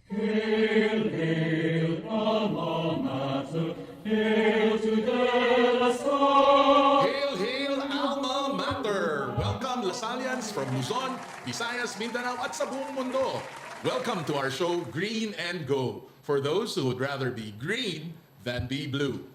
Hail, hail, alma mater, hail to DLSAA. Hail, hail, alma mater! Welcome, Lasallians from Luzon, Visayas, Mindanao, at sa buong mundo. Welcome to our show, Green and Go, for those who would rather be green than be blue.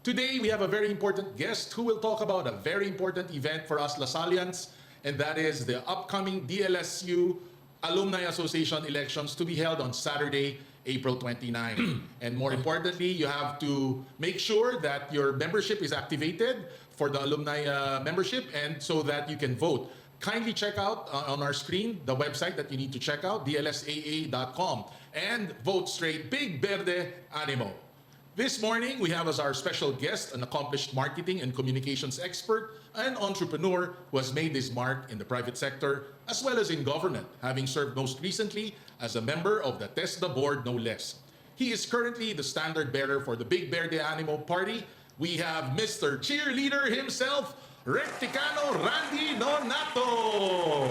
Today, we have a very important guest who will talk about a very important event for us Lasallians, and that is the upcoming DLSU Alumni Association elections to be held on Saturday, April 29. And more importantly, you have to make sure that your membership is activated for the alumni membership and so that you can vote. Kindly check out on our screen the website that you need to check out, DLSAA.com, and vote straight Big Verde Animo. This morning, we have as our special guest an accomplished marketing and communications expert and entrepreneur who has made his mark in the private sector as well as in government, having served most recently as a member of the TESDA board, no less. He is currently the standard bearer for the Big Verde Animo Party. We have Mr. Cheerleader himself, RektikanoRandy Nonato.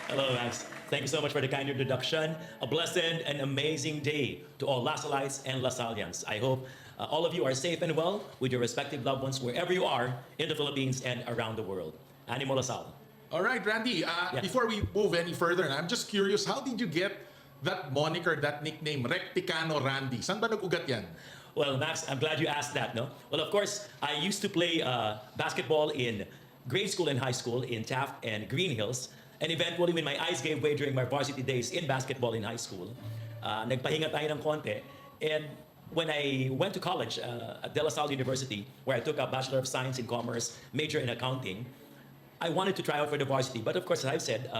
Hello, Max. Thank you so much for the kind introduction. A blessed and amazing day to all Lasalites and Lasallians. I hope all of you are safe and well with your respective loved ones wherever you are in the Philippines and around the world. Animo Lasal. All right, Randy, before we move any further, I'm just curious, how did you get that moniker, that nickname, RektikanoRandy? Saan ba nag-ugat yan? Well, Max, I'm glad you asked that, no? Well, of course, I used to play basketball in grade school and high school in Taft and Green Hills. And eventually, when my eyes gave way during my varsity days in basketball in high school, nagpahinga tayo ng konti. And when I went to college at De La Salle University, where I took a Bachelor of Science in Commerce, major in accounting, I wanted to try out for the varsity. But of course, as I've said,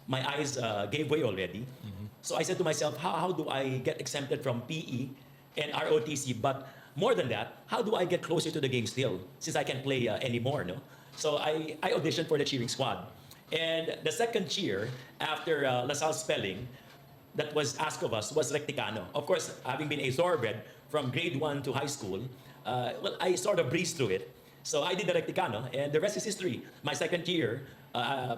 my eyes gave way already. Mm-hmm. So I said to myself, how do I get exempted from PE and ROTC? But more than that, how do I get closer to the game still, since I can't play anymore, no? So I auditioned for the cheering squad. And the second cheer after LaSalle spelling that was asked of us was Rektikano. Of course, having been a thoroughbred from grade 1 to high school, well, I sort of breezed through it. So I did the Rektikano, and the rest is history. My second year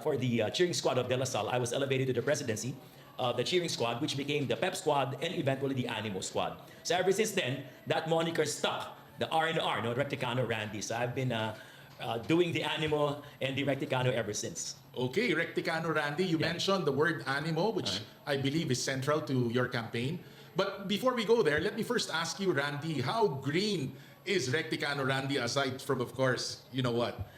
for the cheering squad of De La Salle, I was elevated to the presidency of the cheering squad, which became the pep squad and eventually the Animo squad. So ever since then, that moniker stuck, the R and R, no, RektikanoRandy. So I've been doing the Animo and the Rektikano ever since. Okay, RektikanoRandy, you mentioned the word animo, which I believe is central to your campaign. But before we go there, let me first ask you, Randy, how green is RektikanoRandy aside from, of course, you know what?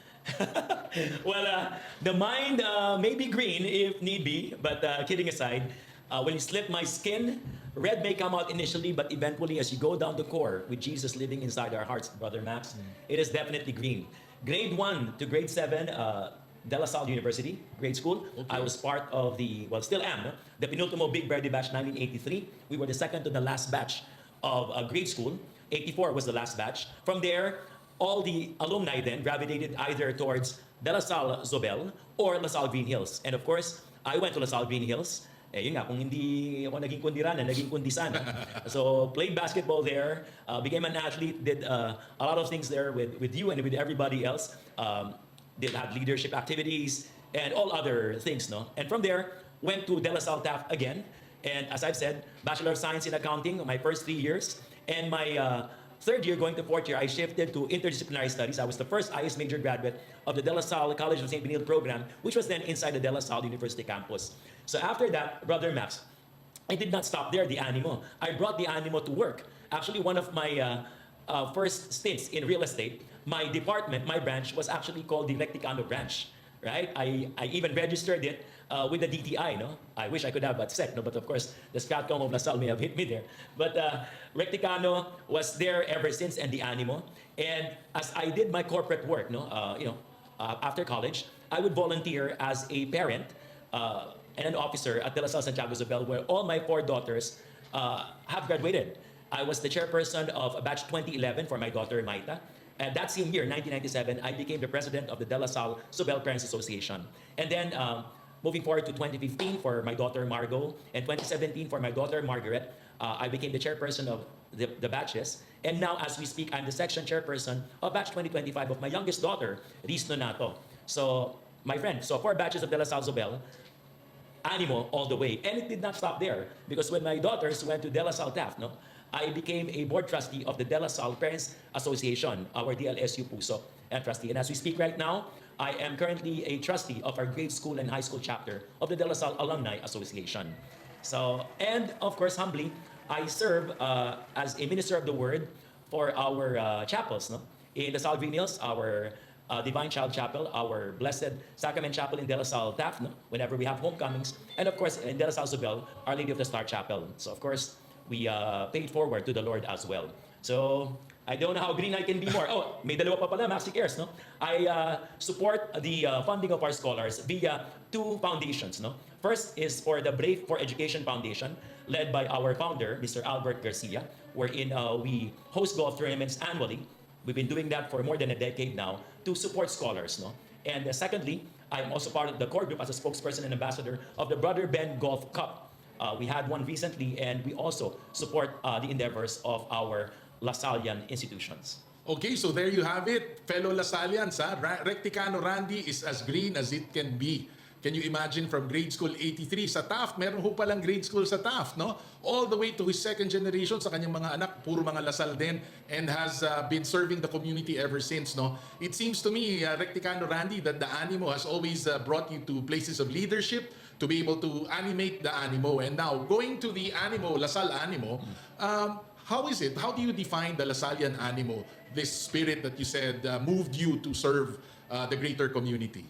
Well, the mind may be green if need be, but kidding aside, when you slip my skin, red may come out initially, but eventually as you go down the core with Jesus living inside our hearts, Brother Max, it is definitely green. Grade 1 to grade 7, De La Salle University, grade school. Okay. I was part of the, well, still am, the penultimo Big Verde batch 1983. We were the second to the last batch of grade school. 84 was the last batch. From there, all the alumni then gravitated either towards De La Salle Zobel or La Salle Green Hills. And of course, I went to La Salle Green Hills. Eh, yun nga, kung hindi ako naging kundiranan, naging kundisan. So, played basketball there, became an athlete, did a lot of things there with you and with everybody else. Did have leadership activities and all other things, no? And from there, went to De La Salle Taft again. And as I've said, Bachelor of Science in Accounting, my first 3 years. And my third year, going to fourth year, I shifted to interdisciplinary studies. I was the first IS major graduate of the De La Salle College of St. Benil program, which was then inside the De La Salle University campus. So after that, Brother Max, I did not stop there, the Animo. I brought the Animo to work. Actually, one of my first stints in real estate, my department, my branch, was actually called the Rektikano branch. Right? I even registered it with the DTI, no? I wish I could have that set, no? But of course, the Stratcom of LaSalle may have hit me there. But Rektikano was there ever since, and the Animo. And as I did my corporate work, no? After college, I would volunteer as a parent and an officer at De La Salle Santiago Zobel, where all my 4 daughters have graduated. I was the chairperson of batch 2011 for my daughter Maita. And that same year, 1997, I became the president of the De La Salle Zobel Parents Association. And then moving forward to 2015 for my daughter Margot, and 2017 for my daughter Margaret, I became the chairperson of the batches. And now, as we speak, I'm the section chairperson of batch 2025 of my youngest daughter, Randy Nonato. So, my friend, so 4 batches of De La Salle Zobel, Animo all the way. And it did not stop there, because when my daughters went to DLSAA Taft, no, I became a board trustee of the DLSAA Parents Association, our DLSU Puso and trustee. And as we speak right now, I am currently a trustee of our grade school and high school chapter of the DLSAA Alumni Association. So, and of course, humbly, I serve as a minister of the word for our chapels, no? In the Salve Hills, our Divine Child Chapel, our Blessed Sacrament Chapel in De La Salle Taft, no? Whenever we have homecomings, and of course in De La Salle Zobel, Our Lady of the Star Chapel. So of course, we paid forward to the Lord as well. So I don't know how green I can be more. Oh, may dalawa pa pala, Maxi Cares, no? I support the funding of our scholars via two foundations, no? First is for the Brave for Education Foundation, led by our founder, Mr. Albert Garcia, wherein we host golf tournaments annually. We've been doing that for more than a decade now to support scholars, no? And secondly, I'm also part of the core group as a spokesperson and ambassador of the Brother Ben Golf Cup. We had one recently, and we also support the endeavors of our Lasallian institutions. Okay, so there you have it, fellow Lasallians. RektikanoRandy is as green as it can be. Can you imagine, from grade school 83 sa Taft, meron ho palang grade school sa Taft, no? All the way to his second generation sa kanyang mga anak, puro mga Lasal din, and has been serving the community ever since, no? It seems to me, RektikanoRandy, that the Animo has always brought you to places of leadership to be able to animate the Animo. And now, going to the Animo, Lasal Animo, how is it? How do you define the Lasallian Animo, this spirit that you said moved you to serve the greater community?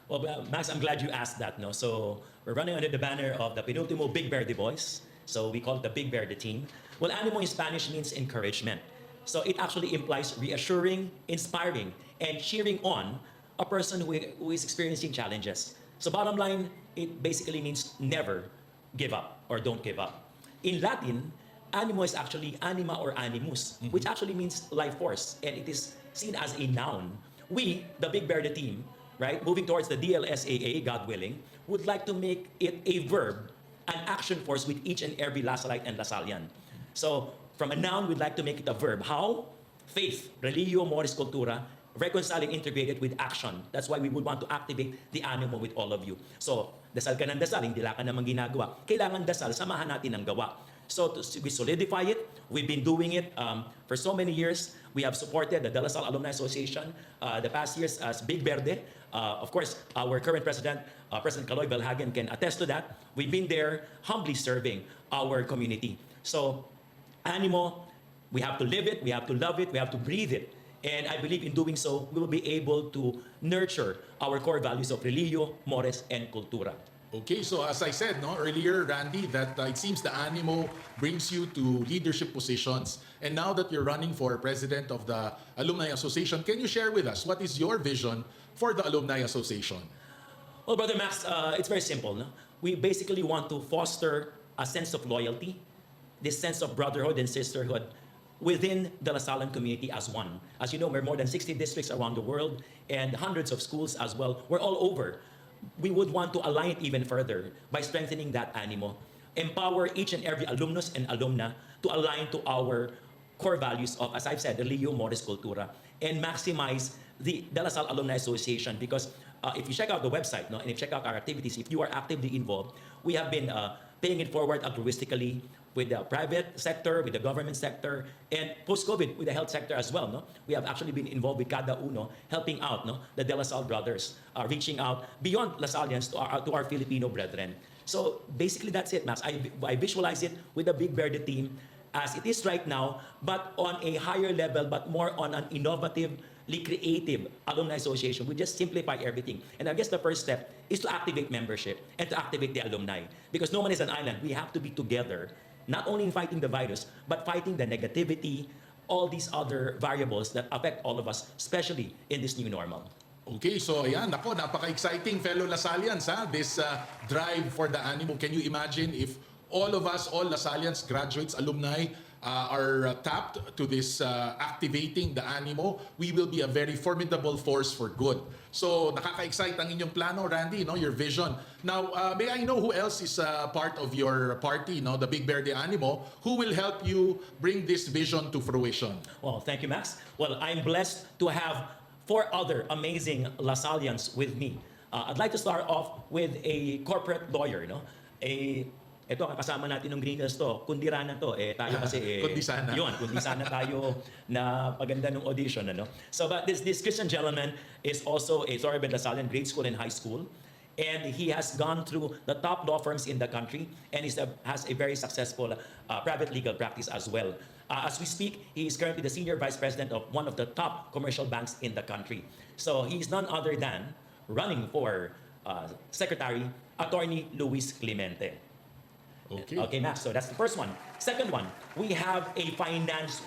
Well, Max, I'm glad you asked that. No, so we're running under the banner of the Penultimo Big Verde Boys. So we call it the Big Verde team. Well, animo in Spanish means encouragement. So it actually implies reassuring, inspiring, and cheering on a person who is experiencing challenges. So bottom line, it basically means never give up or don't give up. In Latin, animo is actually anima or animus, which actually means life force, and it is seen as a noun. We, the Big Verde team, right, moving towards the DLSAA, God willing, would like to make it a verb, an action force with each and every Lasalite and Lasallian. So from a noun, we'd like to make it a verb. How? Faith, religio, moris, cultura, reconciling, integrated with action. That's why we would want to activate the animo with all of you. So, dasal ka ng dasal, hindi lang ka namang ginagawa. Kailangan dasal, samahan natin ang gawa. So we solidify it. We've been doing it for so many years. We have supported the De La Salle Alumni Association the past years as Big Verde. Of course, our current president, President Kaloy Belhagen, can attest to that. We've been there humbly serving our community. So, animo, we have to live it, we have to love it, we have to breathe it. And I believe in doing so, we will be able to nurture our core values of religio, mores, and cultura. Okay, so as I said earlier, Randy, that it seems the Animo brings you to leadership positions. And now that you're running for president of the Alumni Association, can you share with us what is your vision for the Alumni Association? Well, Brother Max, it's very simple. No? We basically want to foster a sense of loyalty, this sense of brotherhood and sisterhood within the Lasallian community as one. As you know, we're more than 60 districts around the world and hundreds of schools as well. We're all over. We would want to align it even further by strengthening that animo, empower each and every alumnus and alumna to align to our core values of, as I've said, religio, moris, cultura, and maximize the De La Salle Alumni Association. Because if you check out the website, and if you check out our activities, if you are actively involved, we have been paying it forward altruistically with the private sector, with the government sector, and post-COVID with the health sector as well. No? We have actually been involved with Kada Uno, helping out the De La Salle brothers, reaching out beyond Lasallians to our Filipino brethren. So basically that's it, Max. I visualize it with the Big Verde team as it is right now, but on a higher level, but more on an innovatively creative alumni association. We just simplify everything. And I guess the first step is to activate membership and to activate the alumni. Because no one is an island. We have to be together, not only in fighting the virus, but fighting the negativity, all these other variables that affect all of us, especially in this new normal. Okay, so ayan, ako, napaka-exciting, fellow Lasallians, this drive for the Animo. Can you imagine if all of us, all Lasallians, graduates, alumni, are tapped to this activating the Animo? We will be a very formidable force for good. So, nakaka-excite ang inyong plano, Randy, your vision. Now, may I know who else is part of your party, the Big Verde Animo, who will help you bring this vision to fruition? Well, thank you, Max. Well, I'm blessed to have 4 other amazing Lasallians with me. I'd like to start off with a corporate lawyer, no? Ito, kasama natin ng Greeners to, kundi na to, tayo kasi, Kundi sana. Yun, kundi sana tayo na paganda ng audition, ano? So, but this Christian gentleman is also a thoroughbred LaSallian grade school and high school. And he has gone through the top law firms in the country and has a very successful private legal practice as well. As we speak, he is currently the senior vice president of one of the top commercial banks in the country. So he's none other than running for Secretary Attorney Luis Clemente. Okay, Max. So that's the first one. Second one, we have a finance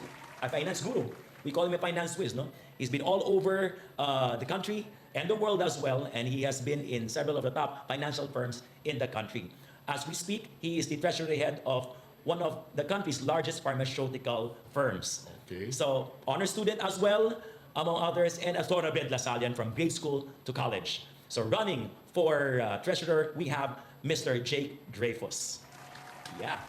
guru. We call him a finance whiz, no? He's been all over the country and the world as well, and he has been in several of the top financial firms in the country. As we speak, he is the treasury head of one of the country's largest pharmaceutical firms. Okay. So, honor student as well, among others, and a thoroughbred LaSallian from grade school to college. So, running for treasurer, we have Mr. Jake Dreyfus. Yeah.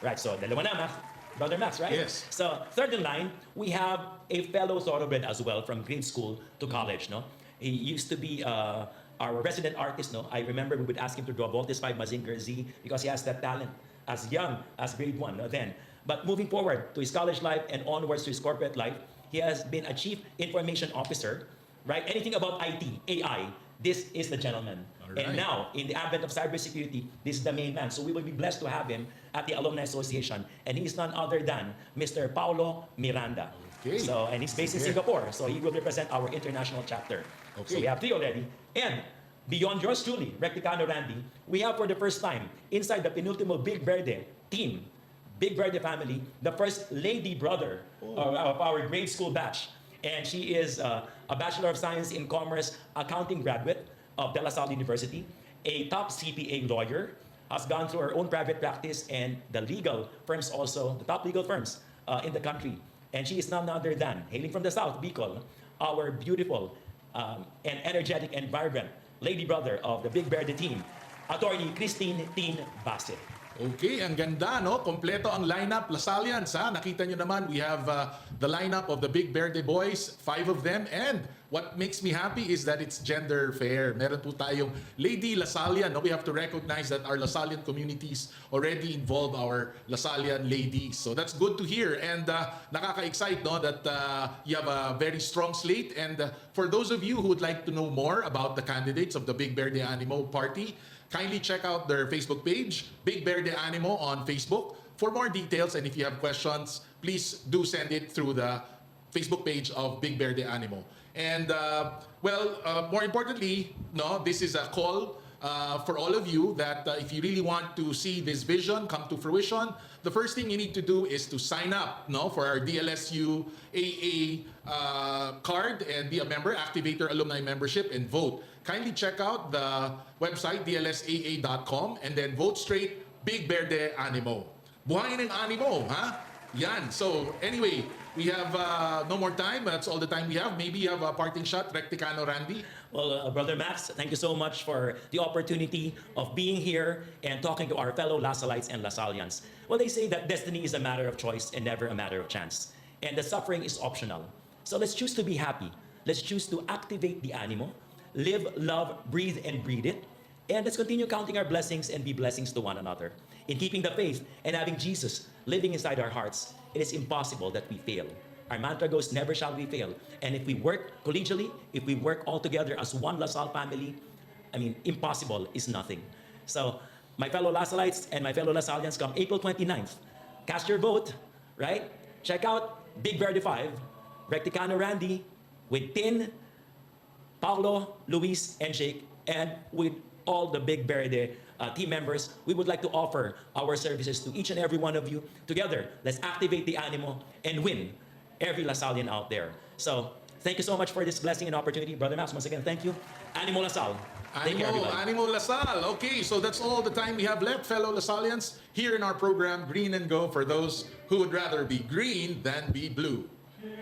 Right, so dalawa na, Max. Brother Max, right? Yes. So, third in line, we have a fellow thoroughbred as well from grade school to college, no? He used to be our resident artist, no? I remember we would ask him to draw Voltes 5 Mazinger Z because he has that talent as young as grade 1, no, then. But moving forward to his college life and onwards to his corporate life, he has been a chief information officer, right? Anything about IT, AI, this is the gentleman. Right. And now, in the advent of cybersecurity, this is the main man. So we will be blessed to have him at the Alumni Association. And he is none other than Mr. Paulo Miranda. Okay. So, and he's based in Singapore. So he will represent our international chapter. Okay. So we have 3 already. And beyond yours truly, RektikanoRandy, we have for the first time inside the penultimo Big Verde team, Big Verde family, the first lady brother of our grade school batch. And she is a Bachelor of Science in Commerce accounting graduate of De La Salle University, a top CPA lawyer, has gone through her own private practice and the legal firms also, the top legal firms in the country. And she is none other than, hailing from the South, Bicol, our beautiful and energetic and vibrant lady brother of the Big Verde team, Attorney Christine Tin Bassett. Okay, ang ganda, no? Kompleto ang lineup, LaSallians, ha? Nakita nyo naman, we have the lineup of the Big Verde boys, 5 of them, and what makes me happy is that it's gender fair. Meron po tayong Lady LaSallian, no? We have to recognize that our LaSallian communities already involve our LaSallian ladies. So that's good to hear, and nakaka-excite, no? That you have a very strong slate, and for those of you who would like to know more about the candidates of the Big Verde Animo Party, kindly check out their Facebook page, Big Verde Animo on Facebook. For more details, and if you have questions, please do send it through the Facebook page of Big Verde Animo. And more importantly, no, this is a call for all of you that if you really want to see this vision come to fruition, the first thing you need to do is to sign up, no, for our DLSAA card and be a member, activate your alumni membership, and vote. Kindly check out the website DLSAA.com and then vote straight Big Verde Animo. Buhayin ng Animo, ha? Yan. So anyway, we have no more time. That's all the time we have. Maybe you have a parting shot, RektikanoRandy. Well, Brother Max, thank you so much for the opportunity of being here and talking to our fellow LaSallites and LaSallians. Well, they say that destiny is a matter of choice and never a matter of chance. And the suffering is optional. So let's choose to be happy. Let's choose to activate the animo, live, love, breathe, and breed it. And let's continue counting our blessings and be blessings to one another. In keeping the faith and having Jesus living inside our hearts, it is impossible that we fail. Our mantra goes, never shall we fail. And if we work collegially, if we work all together as one LaSalle family, impossible is nothing. So, my fellow LaSallites and my fellow LaSallians, come April 29th, cast your vote, right? Check out Big Verde 5, RektikanoRandy, with Tin, Paulo, Luis, and Jake, and with all the Big Verde team members, we would like to offer our services to each and every one of you. Together, let's activate the animo and win every LaSallian out there. So, thank you so much for this blessing and opportunity. Brother Max, once again, thank you. Animo LaSalle. Take care, everybody. Animo LaSalle. Okay, so that's all the time we have left, fellow LaSallians, here in our program, Green and Go, for those who would rather be green than be blue.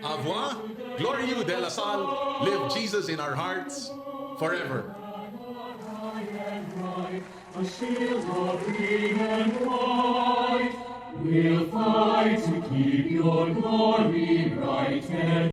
Au revoir. Gloria de La Salle. Live Jesus in our hearts forever. A shield of green and white, we'll fight to keep your glory bright and